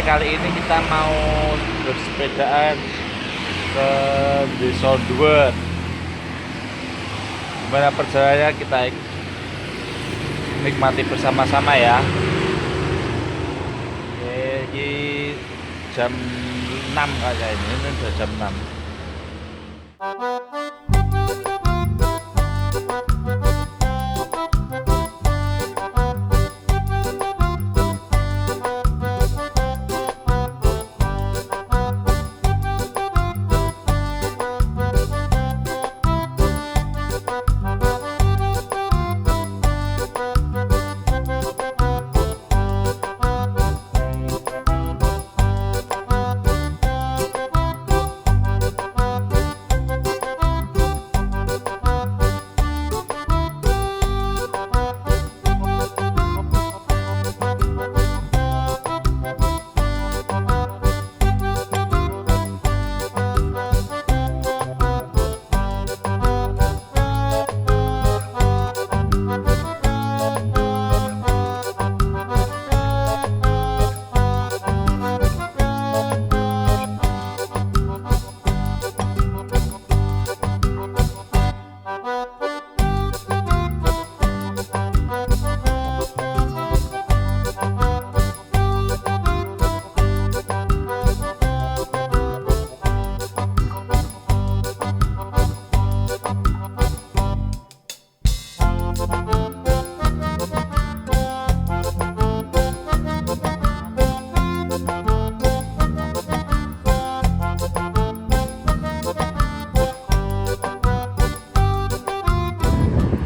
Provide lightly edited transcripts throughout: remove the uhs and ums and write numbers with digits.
kali ini kita mau bersepedaan ke Desa Duet. Gimana perjalanannya kita nikmati bersama-sama ya. Ini jam 6 kayaknya, ini udah jam 6.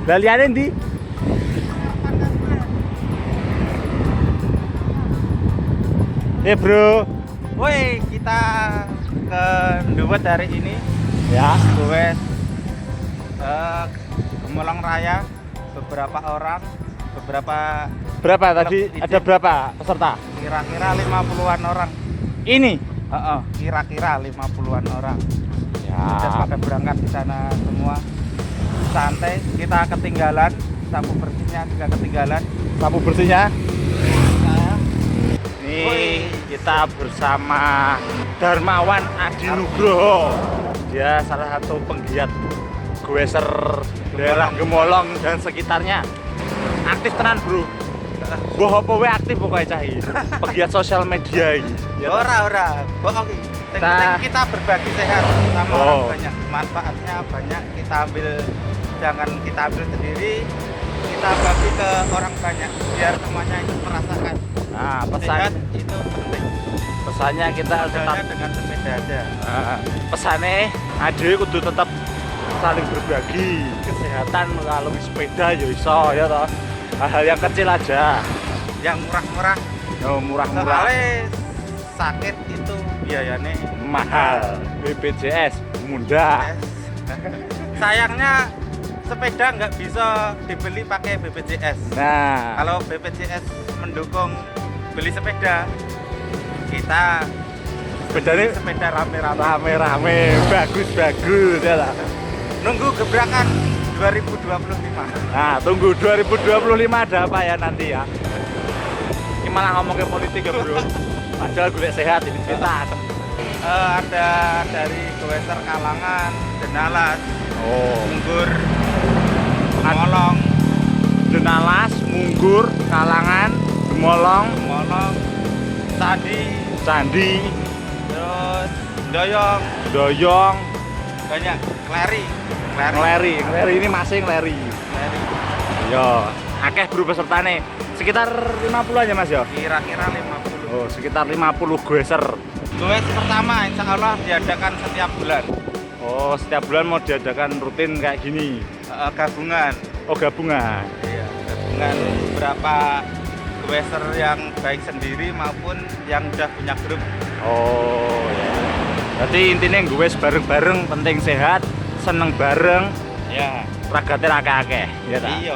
Laliane ndi? Bro. Woi, kita ke Duet hari ini. Ya. Duet Gemolong Raya. Beberapa orang, Berapa tadi? Ada berapa peserta? kira-kira 50-an orang. Ini. Kira-kira 50-an orang. Ya. Sudah pada berangkat di sana semua. Santai, kita ketinggalan, sapu bersihnya juga ketinggalan. Sapu bersihnya. Nah, Nih kita bersama Darmawan Adi Nugroho. Dia salah satu penggiat goeser daerah Gemolong dan sekitarnya. Aktif tenan bro. Boh apa wae aktif pokoknya cahi. Penggiat sosial media ini. Ya, ora, bohong. Yang penting kita berbagi sehat sama orang banyak. Manfaatnya banyak, kita ambil, jangan kita ambil sendiri, kita bagi ke orang banyak biar semuanya itu merasakan. Nah, Sehat itu penting. pesannya kita tetap Modalnya dengan sepeda aja. pesannya ade kudu tetap saling berbagi kesehatan melalui sepeda ya iso ya toh. Hal-hal yang kecil aja, Yang murah-murah, murah-murah soalnya sakit itu biayanya mahal, BPJS mudah. Sayangnya sepeda nggak bisa dibeli pakai BPJS. Nah, Kalau BPJS mendukung beli sepeda, kita sepedanya sepeda rame-rame. rame-rame, bagus-bagus ya lah. Nunggu gebrakan 2025. Nah, tunggu 2025 ada apa ya nanti ya. Ini malah ngomongin politik ya bro. Padahal gue sehat ini kita. Ada dari Goeser Kalangan, Denalas, Oh, Munggur, Gemolong, Denalas, Munggur, Kalangan, Gemolong, Candi, terus Doyong, Doyong, banyak, Kleri. Ngeleri ini masing Ngeleri. Yo, akeh bro pesertane. Sekitar 50 aja Mas yo. Kira-kira 50. Oh, sekitar 50 goeser. Goes pertama insya Allah diadakan setiap bulan. Oh, setiap bulan mau diadakan rutin kayak gini. Gabungan. Oh, gabungan. Iya, gabungan beberapa goeser yang baik sendiri maupun yang udah punya grup. Oh, ya. Berarti intinya goes bareng-bareng, penting sehat, seneng bareng, Ya. ragate akeh-akeh, ya ta? Iya.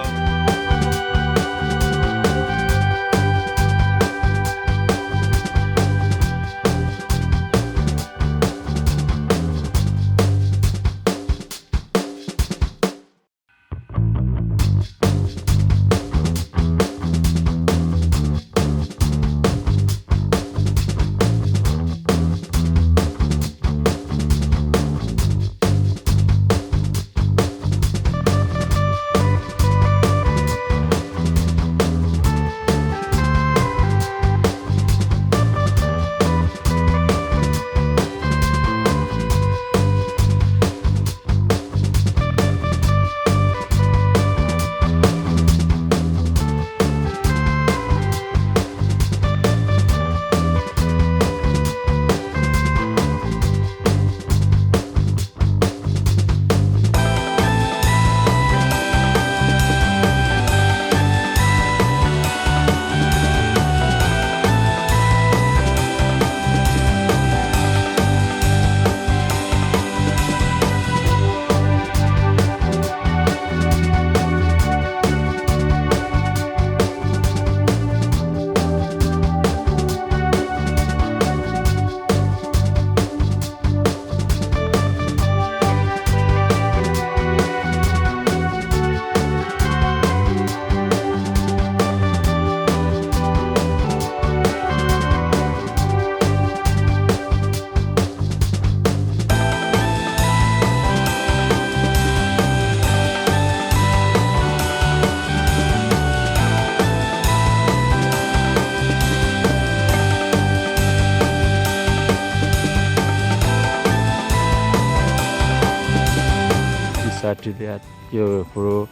dilihat. Yo bro,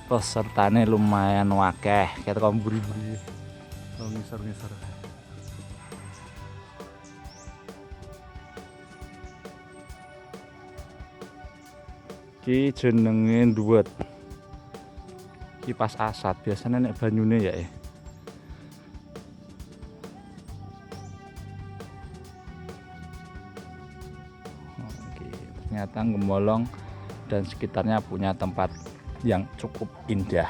pesertanya lumayan wakeh, kayak kamu buri-buri. Oh, ngisor-ngisor. Ki jenenge duet. Kipas asat biasanya nek banyune ya. Oke, ternyata Gemolong dan sekitarnya punya tempat yang cukup indah.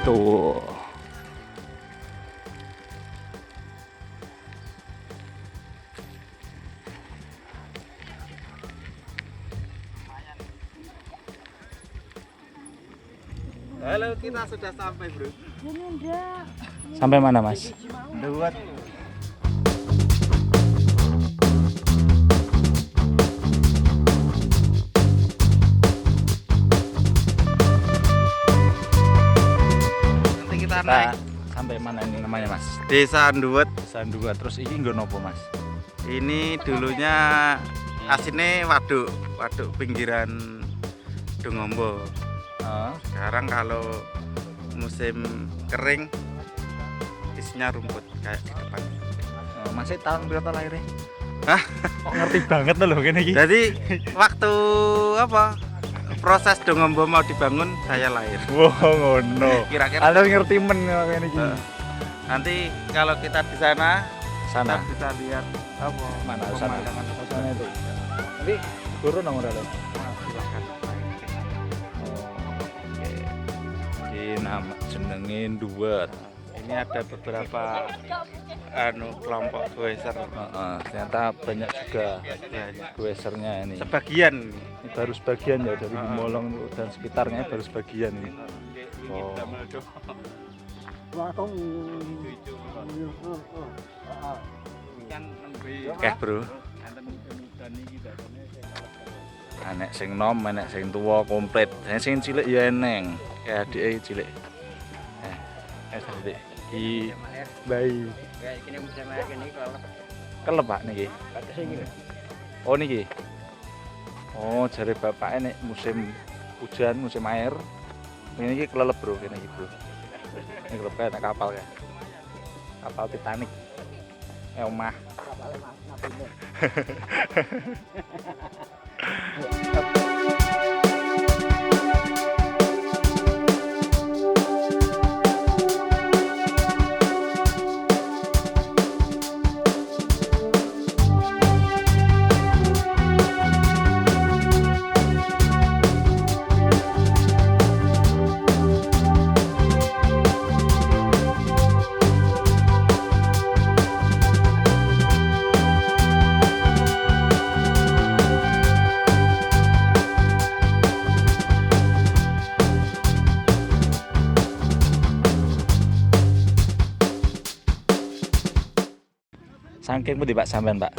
Tuh. Halo, kita sudah sampai, Bro. Sampai mana, Mas? Duet. Nanti kita naik. Sampai mana ini namanya, Mas? Desa Duet. Sandua. Terus ini nggo nopo, Mas? Ini dulunya aslinya waduk pinggiran Dungombo. Sekarang kalau musim kering isinya rumput kayak di depan. Masih tahun berapa lahirnya? Hah? Kok ngerti banget loh gini iki. Jadi waktu apa? Proses Dungombo mau dibangun saya lahir. Wow, ngono. Kira-kira Anda ngerti men ngene iki. nanti kalau kita di sana Sana. kita bisa lihat apa Mana sana? pemandangan Sana itu. Tapi turun nang ora lho. silakan. Oke. Iki nama jenenge Duet. Ini ada beberapa kelompok goeser. Ternyata banyak juga Ya, goesernya ini. sebagian Ini baru sebagian ya dari Gemolong dan sekitarnya baru sebagian ini. Oh. Oke, Bro. Enek sing nom, enek sing tuwa komplit. Sing cilik ya eneng. Kayak adike cilik. Cilik. Iki bayi. Kelep Pak niki. Oh niki. Oh, jare bapaknya nek musim hujan, musim air. Ini iki kelelep, Bro, kene iki, Bro. Ini kelelep kayak kapal ya. Kapal Titanic. Omah. Saking pundi Pak sampean, Pak?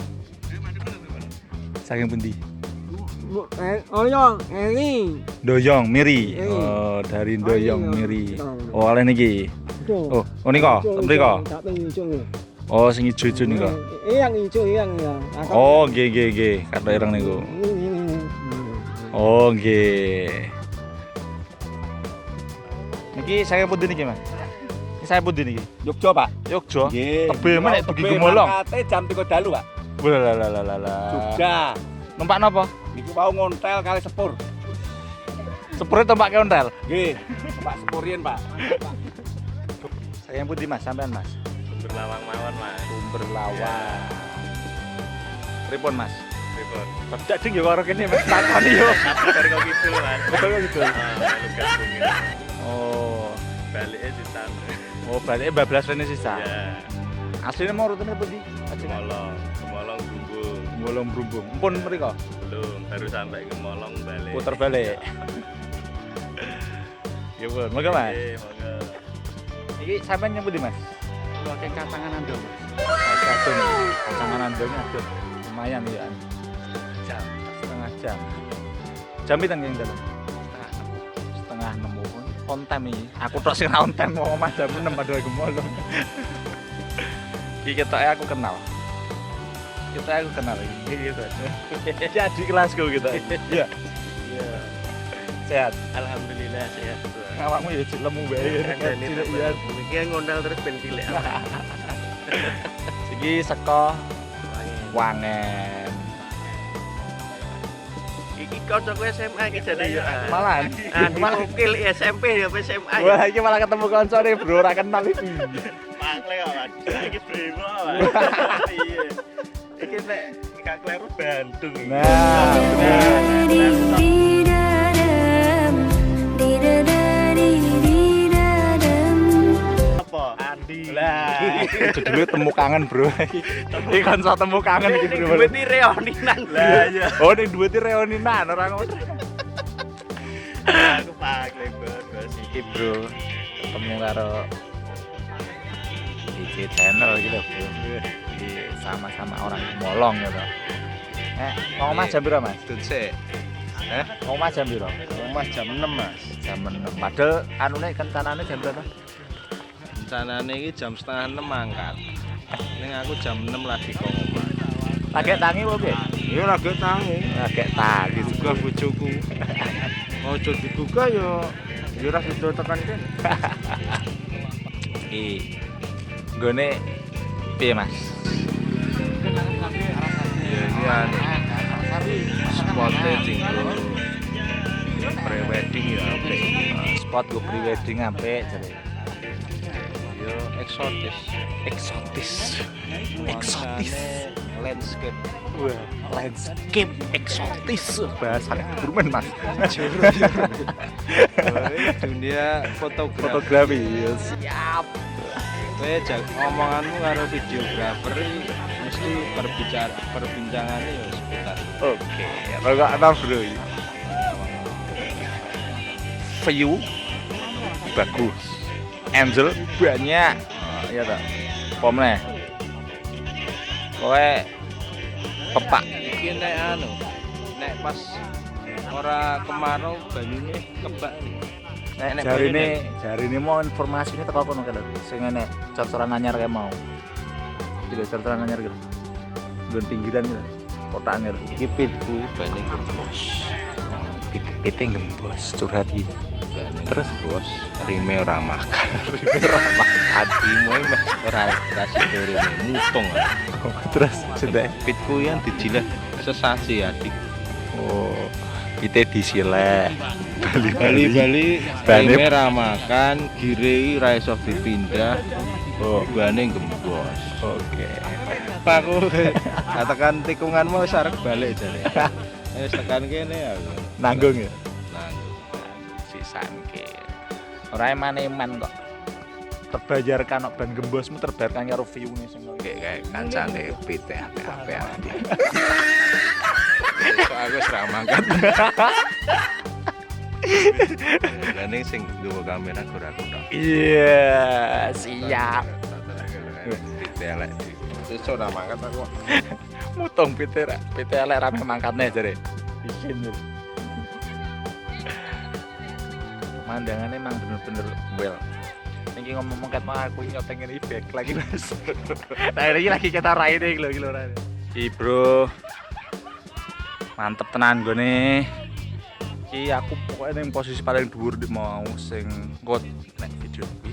Saking pundi? Oyong, ini. Doyong Miri. Miri. Oh, dari Doyong Miri. Betul. Oh, oleh niki. Oh, nika, mriko. Oh, sing ijo-ijo nika. Yang hijau yang ya. Oh, nggih. Kathok ireng niku. Oh, nggih. Niki saya pundi niki, Mas? Ini saya pundi niki? Yogyo, Pak. Yogyo. Nggih. Tebe meneh dugi Gemolong. Berangkate jam 3 dalu, Pak. Walalala. Jogja. Numpak napa? Niku mau ngontel kali sepur. Sepure tempat ontel. Nggih. Pak sepurien, Pak. Saya pundi, Mas? Sampean, Mas? Sumber lawang mawon, Mas. Sumber lawan. Pripun, Mas? Pripun? Pedak ding yo karo kene Mas takoni yo. Dari kok gitu, Mas. Betul gitu. Lalu gabungin. Oh. Baliknya di sana. Oh, berarti bablas rene sisa. Ya, Asline mau rutine pundi? Gemolong Bumbung. Gemolong Brumbung. Mpun mriko. Belum, baru sampai Gemolong balik. Puter balik. Ya pun, moga Mas. Oke, moga. Iki sampean nyebut di Mas? Pakai katangan ando. Kadung. Kacangan andone aduh. Lumayan ya. Jam. Setengah jam. Jam pinten yang dalam? Setengah 6 pun. On time iki. Aku tok sing ra on time mau Mas jam 6 padha Gemolong. Iki ketoke aku kenal. Kita aku kenal lagi. Iya, jadi kelasku kita. Iya. Iya. Sehat. Alhamdulillah sehat. Awakmu ya lemu bae. Iya. Iki ngondal terus ben cilik. Iki saka Wangen. Iki kancaku SMA iki jane yo. Malan. Malah ukil SMP ya SMA. Wah, iki malah ketemu kancane, Bro, ora kenal iki. Pakle kawan. Iki brimo kawan. Iya. Iki nek gak kleru Bandung. Nah, Apa? Andi. lah. Itu dulu temu kangen, Bro. Iki kanca temu kangen iki, Bro. Duwe reuninan. Lah iya. Oh, ning duwe reuninan ora ngono. Aku pakle bos Iki, Bro. Ketemu karo DJ channel gitu, Bro. Iya, sama-sama orang Molong gitu. Mau Mas jam piro, Mas? Dutse. Mau Mas jam piro? Mas jam 6, Mas. Jam 6. Padahal anune rencanane jam berapa? Rencanane iki jam setengah 6 mangkat. Ning aku jam 6 lagi kok omah. Lagi tangi apa piye? Iya lagi tangi. Lagi tangi Juga bojoku. Mau coba dibuka yo ora sido tekan kene. Iki nggone piye, Mas? Iya spotnya tinggal pre-wedding ya. Spot go pre-wedding apik jare. Yo eksotis. Eksotis. Eksotis. Landscape. Wah, landscape eksotis. Bahasa Burman, Mas. Dunia fotografi. Fotografi. Siap. Kowe omonganmu karo videografer mesti perbincangannya ya seputar. Oke, rokok apa, Bro? View bagus. Angel banyak. Iya tak? Pomne. Kowe pepak. Iki nek nek pas ora kemarau banyune kebak. Nek jarine mau informasinya teko kono kan. Sing enek cor-coran anyar kayak mau. Tidak cor-coran anyar gitu. Nggon pinggiran gitu. Kotaan gitu. Iki pitku bane gembos. Pite gembos curhat iki. Terus bos rime ora makan. Hatimu ora kasih rime mutung. Terus sudah Pitku yang dijilat sesasi adik. oh pite disileh. Bali Bane- rime ora makan, gire ra iso dipindah. Oh, Bane gembos. oke. Aku katakan tikunganmu wis arep balik jare. Wis tekan kene aku. Nanggung ya. Nanggung. Sisanke. Ora eman-eman kok. Terbayarkan kok ban gembosmu terbayarkan karo view-ne sing Kayak kancane pite apik-apik. Aku wis ra mangkat. Lane sing nggawa kamera kura-kura. Iya, siap. Pite elek. Wis ora mangkat aku. Mutung pite elek rame mangkatne jare. Isin lho. Pemandangannya emang bener-bener well. Ini ngomong ket mah aku nyoteng ini back lagi Mas. Nah ini lagi kita raih deh lho ora. Iki Bro. Mantep tenan gue nih. Iki aku pokoknya ning posisi paling dhuwur mau sing ngot nek video iki.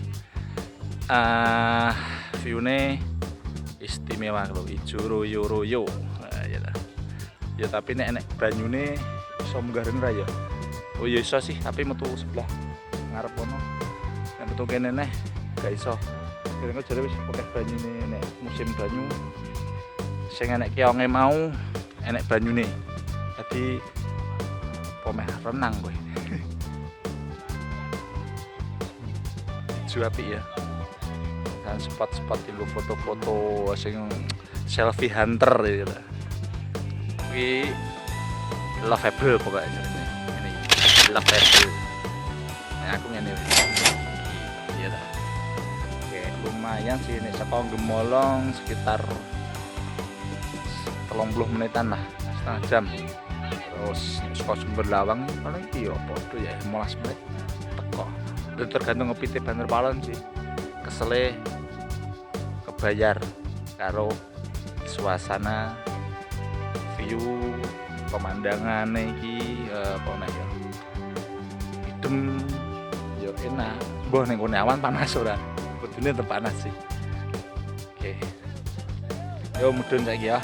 View-ne istimewa lho, ijo royo-royo. Nah, ya ta. Ya tapi nek banyune iso munggahen ra ya. Oh iya iso sih, tapi metu sebelah ngarep kono. Nek metu kene neh gak iso. Kene jare wis pakai banyune nek musim banyu. Sing enek keonge mau enek banyune. Dadi pomeh renang kowe. Ijo apik ya. Dan spot-spot itu foto-foto sing selfie hunter gitu. Kuwi lovable pokoknya jarene. Ini lovable. Nah, aku ngene wis. Iya ta. Oke, lumayan sih ini saka Gemolong sekitar 30 menitan lah, setengah jam. Terus saka Sumber Lawang paling iki ya padha ya 15 menit teko. Itu tergantung ngepite Banter Palon sih. Kesele kebayar karo suasana view pemandangan iki apa nek ya idem yo enak. Mbah ning kene awan panas ora? Kudune tetep panas sih. Oke. Yo mudhun saiki ya.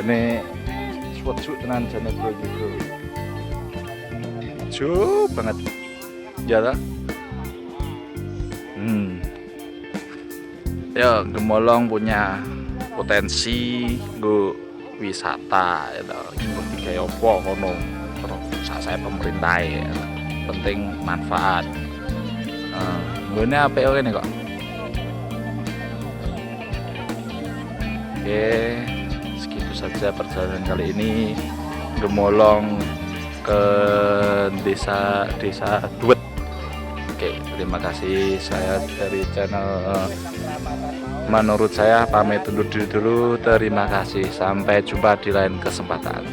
Ini sejuk tenan jane bro iki bro. Sejuk banget. Ya ta? Ya, Gemolong punya potensi nggo wisata ya ta. Seperti kaya apa kono. Terus saya pemerintah ya. Penting manfaat. Nggone apik ngene kok. Oke. Saja perjalanan kali ini Gemolong ke desa Duet. Oke, terima kasih. Saya dari channel Menurut Saya pamit undur diri dulu. Terima kasih, sampai jumpa di lain kesempatan.